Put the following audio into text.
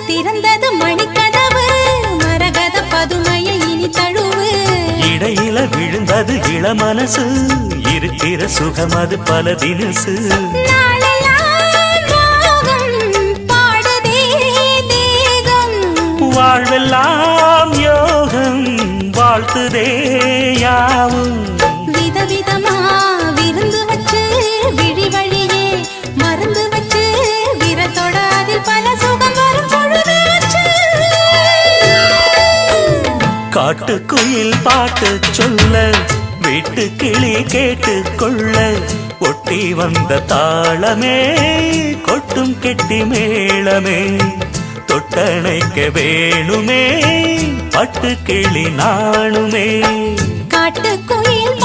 திறந்தது மணிக்கதவு மரகத பதுமையை இனி தழுவு இடையில விழுந்தது இளமனசு இருக்கிற சுகம் அது பல தினசு வாழ்வெல்லாம் யோகம் வாழ்த்துதே யாவும் விதவிதமா விருந்து வச்சு விழி வழியே மருந்து வச்சு விரத்தோட அதில் பல சுகம் வரும் பொழுது காட்டுக்குயில் பாட்டு சொல்ல வீட்டு கிளி கேட்டு கொள்ள ஒட்டி வந்த தாளமே கொட்டும் கெட்டி மேளமே தொட்டணைக்க வேணுமே பட்டு கிளி நாணுமே காட்டுக்குயில்